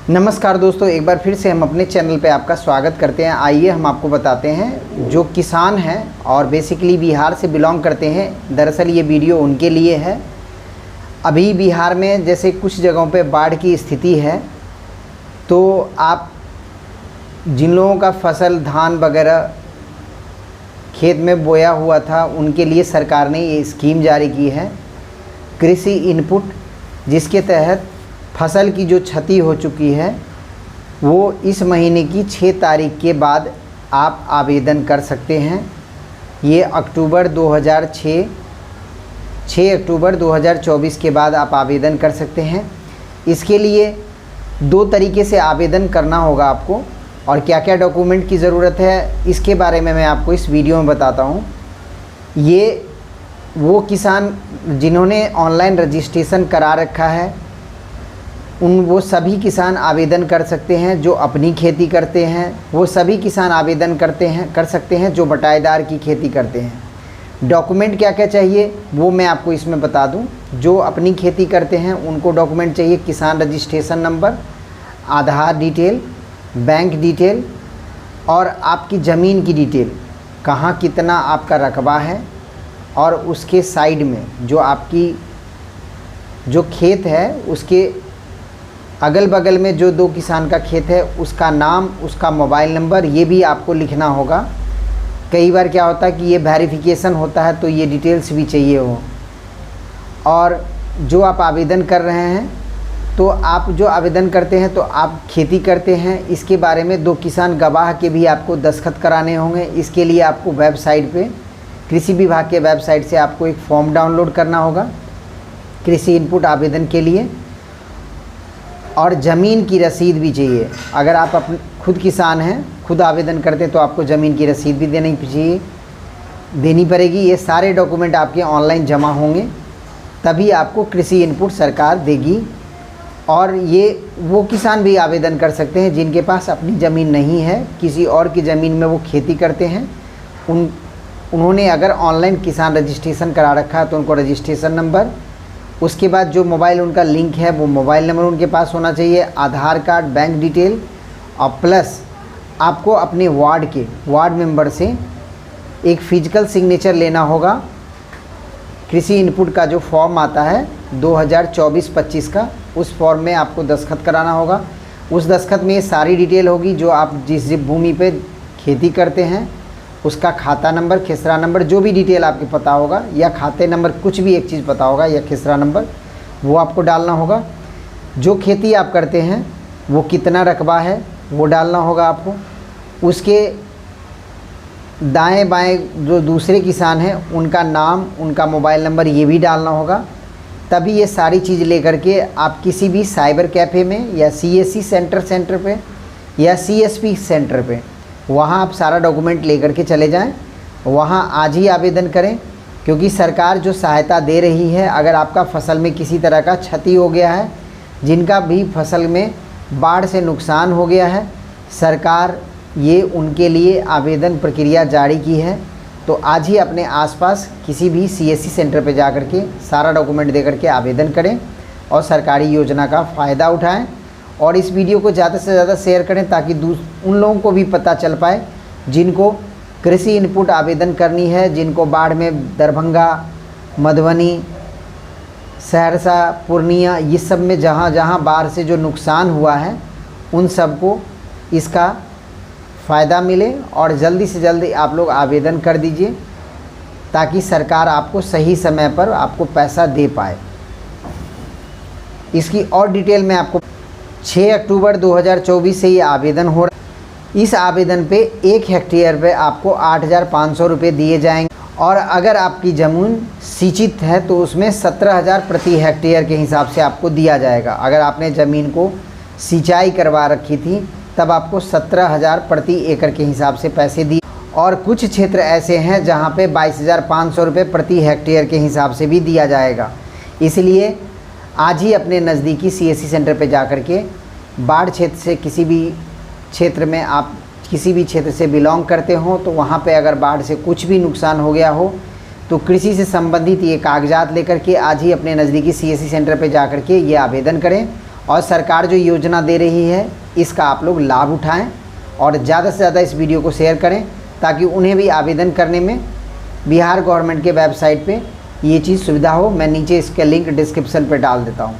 नमस्कार दोस्तों, एक बार फिर से हम अपने चैनल पे आपका स्वागत करते हैं। आइए हम आपको बताते हैं जो किसान हैं और बेसिकली बिहार से बिलोंग करते हैं। दरअसल ये वीडियो उनके लिए है। अभी बिहार में जैसे कुछ जगहों पे बाढ़ की स्थिति है, तो आप जिन लोगों का फसल धान वगैरह खेत में बोया हुआ था, उनके लिए सरकार ने ये स्कीम जारी की है, कृषि इनपुट, जिसके तहत फसल की जो क्षति हो चुकी है वो इस महीने की 6 तारीख के बाद आप आवेदन कर सकते हैं। ये 6 अक्टूबर 2024 के बाद आप आवेदन कर सकते हैं। इसके लिए 2 तरीके से आवेदन करना होगा आपको, और क्या क्या डॉक्यूमेंट की ज़रूरत है इसके बारे में मैं आपको इस वीडियो में बताता हूँ। ये वो किसान जिन्होंने ऑनलाइन रजिस्ट्रेशन करा रखा है, वो सभी किसान आवेदन कर सकते हैं। जो अपनी खेती करते हैं वो सभी किसान आवेदन कर सकते हैं जो बटाईदार की खेती करते हैं। डॉक्यूमेंट क्या क्या चाहिए वो मैं आपको इसमें बता दूं। जो अपनी खेती करते हैं उनको डॉक्यूमेंट चाहिए किसान रजिस्ट्रेशन नंबर, आधार डिटेल, बैंक डिटेल और आपकी ज़मीन की डिटेल, कहाँ कितना आपका रकबा है, और उसके साइड में जो आपकी जो खेत है उसके अगल बगल में जो 2 किसान का खेत है उसका नाम, उसका मोबाइल नंबर, ये भी आपको लिखना होगा। कई बार क्या होता है कि ये वेरिफिकेशन होता है तो ये डिटेल्स भी चाहिए हो। और जो आप आवेदन कर रहे हैं, तो आप जो आवेदन करते हैं तो आप खेती करते हैं, इसके बारे में 2 किसान गवाह के भी आपको दस्तखत कराने होंगे। इसके लिए आपको वेबसाइट पे, कृषि विभाग के वेबसाइट से आपको एक फॉर्म डाउनलोड करना होगा कृषि इनपुट आवेदन के लिए। और ज़मीन की रसीद भी चाहिए। अगर आप अपने खुद किसान हैं, खुद आवेदन करते हैं, तो आपको ज़मीन की रसीद भी देनी पड़ेगी। ये सारे डॉक्यूमेंट आपके ऑनलाइन जमा होंगे, तभी आपको कृषि इनपुट सरकार देगी। और ये वो किसान भी आवेदन कर सकते हैं जिनके पास अपनी ज़मीन नहीं है, किसी और की ज़मीन में वो खेती करते हैं। उन्होंने अगर ऑनलाइन किसान रजिस्ट्रेशन करा रखा है तो उनको रजिस्ट्रेशन नंबर, उसके बाद जो मोबाइल उनका लिंक है वो मोबाइल नंबर उनके पास होना चाहिए, आधार कार्ड, बैंक डिटेल, और प्लस आपको अपने वार्ड मेंबर से एक फ़िजिकल सिग्नेचर लेना होगा। कृषि इनपुट का जो फॉर्म आता है 2024-25 का, उस फॉर्म में आपको दस्तखत कराना होगा। उस दस्तखत में ये सारी डिटेल होगी जो आप जिस भूमि पे खेती करते हैं, उसका खाता नंबर, खसरा नंबर, जो भी डिटेल आपको पता होगा, या खाते नंबर, कुछ भी एक चीज़ पता होगा, या खसरा नंबर, वो आपको डालना होगा। जो खेती आप करते हैं वो कितना रकबा है वो डालना होगा आपको। उसके दाएं बाएं जो दूसरे किसान हैं उनका नाम, उनका मोबाइल नंबर, ये भी डालना होगा। तभी ये सारी चीज़ लेकर के आप किसी भी साइबर कैफ़े में, या CSC सेंटर पे, या CSP सेंटर पे, वहाँ आप सारा डॉक्यूमेंट लेकर के चले जाएं। वहाँ आज ही आवेदन करें, क्योंकि सरकार जो सहायता दे रही है, अगर आपका फसल में किसी तरह का क्षति हो गया है, जिनका भी फसल में बाढ़ से नुकसान हो गया है, सरकार ये उनके लिए आवेदन प्रक्रिया जारी की है। तो आज ही अपने आसपास किसी भी CSC सेंटर पर जा कर के सारा डॉक्यूमेंट दे करके आवेदन करें और सरकारी योजना का फ़ायदा उठाएँ। और इस वीडियो को ज़्यादा से ज़्यादा शेयर करें ताकि उन लोगों को भी पता चल पाए जिनको कृषि इनपुट आवेदन करनी है, जिनको बाढ़ में दरभंगा, मधुबनी, सहरसा, पूर्णिया, ये सब में जहाँ जहाँ बाढ़ से जो नुकसान हुआ है, उन सबको इसका फ़ायदा मिले। और जल्दी से जल्दी आप लोग आवेदन कर दीजिए ताकि सरकार आपको सही समय पर आपको पैसा दे पाए। इसकी और डिटेल में आपको 6 अक्टूबर 2024 से ये आवेदन हो रहा है। इस आवेदन पे 1 हेक्टेयर पे आपको 8,500 रुपये दिए जाएंगे। और अगर आपकी ज़मीन सिंचित है तो उसमें 17,000 प्रति हेक्टेयर के हिसाब से आपको दिया जाएगा। अगर आपने ज़मीन को सिंचाई करवा रखी थी तब आपको 17,000 प्रति एकड़ के हिसाब से पैसे दिए। और कुछ क्षेत्र ऐसे हैं जहाँ पे 22,500 रुपये प्रति हेक्टेयर के हिसाब से भी दिया जाएगा। इसलिए आज ही अपने नज़दीकी CSC सेंटर पे जा कर के बाढ़ क्षेत्र से किसी भी क्षेत्र में आप किसी भी क्षेत्र से बिलोंग करते हो, तो वहाँ पे अगर बाढ़ से कुछ भी नुकसान हो गया हो तो कृषि से संबंधित ये कागजात लेकर के आज ही अपने नज़दीकी CSC सेंटर पे जा कर के ये आवेदन करें और सरकार जो योजना दे रही है इसका आप लोग लाभ उठाएं और ज़्यादा से ज़्यादा इस वीडियो को शेयर करें ताकि उन्हें भी आवेदन करने में बिहार गवर्नमेंट के वेबसाइट पे ये चीज़ सुविधा हो। मैं नीचे इसका लिंक डिस्क्रिप्शन पे डाल देता हूँ।